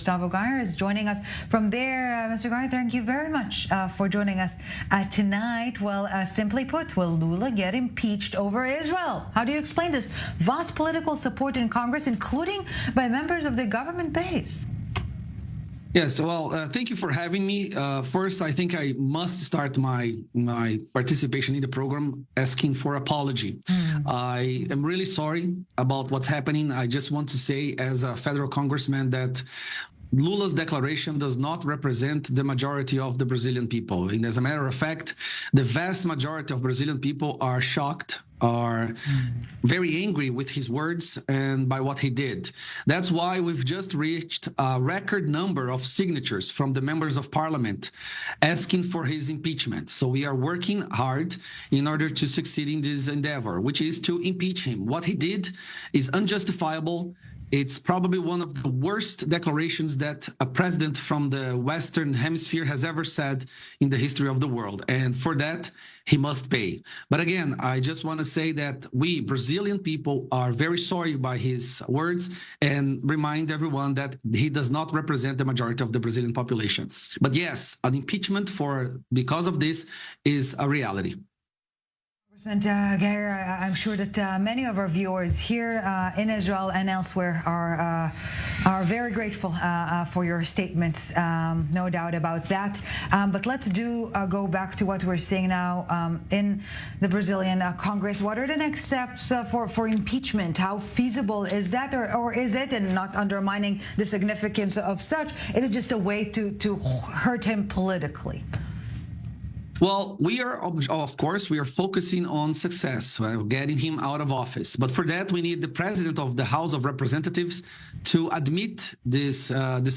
Gustavo Gayer is joining us from there. Mr. Gayer, thank you very much for joining us tonight. Well, simply put, will Lula get impeached over Israel? How do you explain this vast political support in Congress, including by members of the government base? Yes, well, thank you for having me. First, I think I must start my participation in the program asking for apology. I am really sorry about what's happening. I just want to say, as a federal congressman, that Lula's declaration does not represent the majority of the Brazilian people. And as a matter of fact, the vast majority of Brazilian people are shocked, are very angry with his words and by what he did. That's why we've just reached a record number of signatures from the members of parliament asking for his impeachment. So we are working hard in order to succeed in this endeavor, which is to impeach him. What he did is unjustifiable. It's probably one of the worst declarations that a president from the Western Hemisphere has ever said in the history of the world. And for that, he must pay. But again, I just want to say that we Brazilian people are very sorry by his words and remind everyone that he does not represent the majority of the Brazilian population. But yes, an impeachment because of this is a reality. Congressman Gayer, I'm sure that many of our viewers here in Israel and elsewhere are very grateful for your statements, no doubt about that. But let's go back to what we're seeing now in the Brazilian Congress. What are the next steps for impeachment? How feasible is that, or is it, and not undermining the significance of such, is it just a way to hurt him politically? Well, we are, of course, we are focusing on success, getting him out of office. But for that, we need the president of the House of Representatives to admit this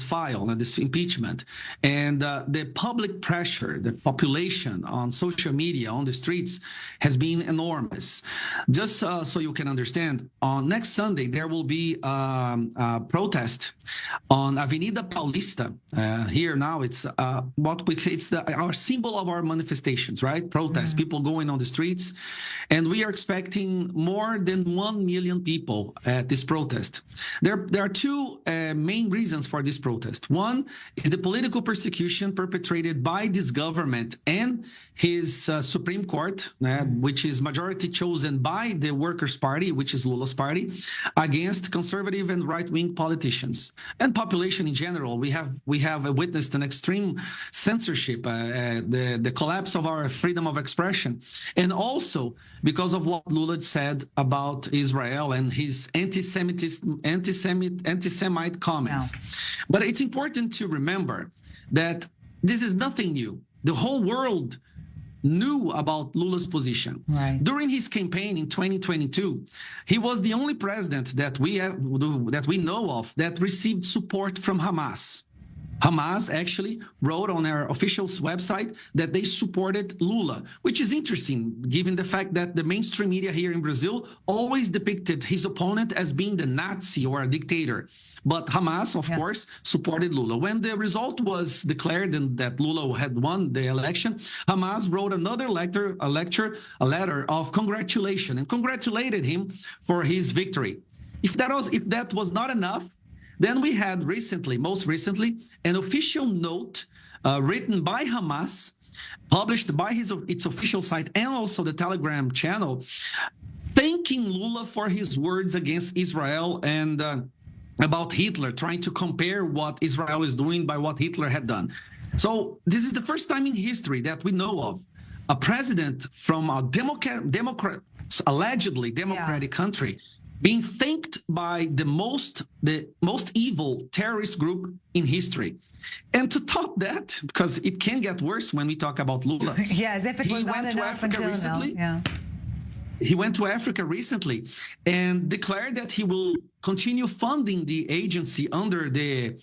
file, this impeachment. And the public pressure, the population on social media, on the streets, has been enormous. Just so you can understand, on next Sunday, there will be a protest on Avenida Paulista. Here now, it's our symbol of our manifestation. Right? Protests, people going on the streets. And we are expecting more than 1 million people at this protest. There are two main reasons for this protest. One is the political persecution perpetrated by this government and his Supreme Court, which is majority chosen by the Workers' Party, which is Lula's party, against conservative and right-wing politicians and population in general. We have witnessed an extreme censorship, the collapse of our freedom of expression, and also because of what Lula said about Israel and his anti-Semite comments. Yeah. But it's important to remember that this is nothing new. The whole world knew about Lula's position. Right. During his campaign in 2022, he was the only president that we know of that received support from Hamas. Hamas actually wrote on their official website that they supported Lula, which is interesting, given the fact that the mainstream media here in Brazil always depicted his opponent as being the Nazi or a dictator. But Hamas, of course, supported Lula. When the result was declared and that Lula had won the election, Hamas wrote another letter of congratulation and congratulated him for his victory. If that was not enough, then we had most recently, an official note written by Hamas, published by its official site and also the Telegram channel, thanking Lula for his words against Israel and about Hitler, trying to compare what Israel is doing by what Hitler had done. So this is the first time in history that we know of a president from a allegedly democratic country being thanked by the most evil terrorist group in history. And to top that, because it can get worse when we talk about Lula. Yeah, as if it was not enough until now. Yeah. He went to Africa recently and declared that he will continue funding the agency under the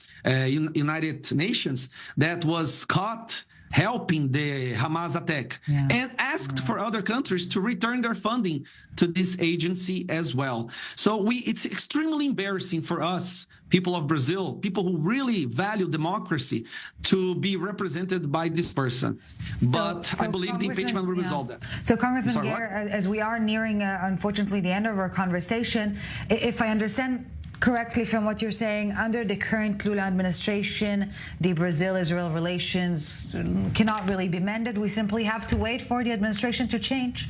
United Nations that was caught helping the Hamas attack, and asked for other countries to return their funding to this agency as well. So it's extremely embarrassing for us, people of Brazil, people who really value democracy, to be represented by this person. But I believe the impeachment will resolve that. So Congressman Gayer, as we are nearing, unfortunately, the end of our conversation, if I understand correctly from what you're saying, under the current Lula administration, the Brazil-Israel relations cannot really be mended. We simply have to wait for the administration to change.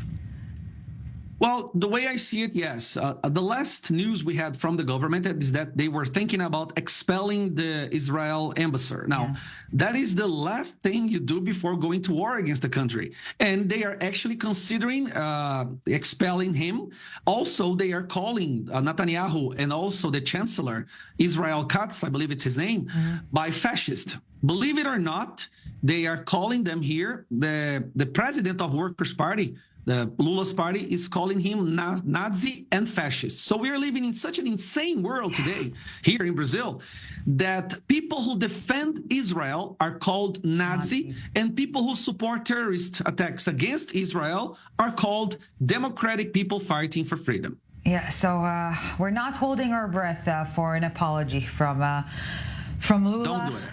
Well, the way I see it, yes. The last news we had from the government is that they were thinking about expelling the Israel ambassador. Now, that is the last thing you do before going to war against the country. And they are actually considering expelling him. Also, they are calling Netanyahu and also the chancellor, Israel Katz, I believe it's his name, by fascist. Believe it or not, they are calling them here. The president of Workers' Party, the Lula's party, is calling him Nazi and fascist. So we are living in such an insane world today here in Brazil that people who defend Israel are called Nazi, and people who support terrorist attacks against Israel are called democratic people fighting for freedom. Yeah, so we're not holding our breath for an apology from Lula. Don't do it.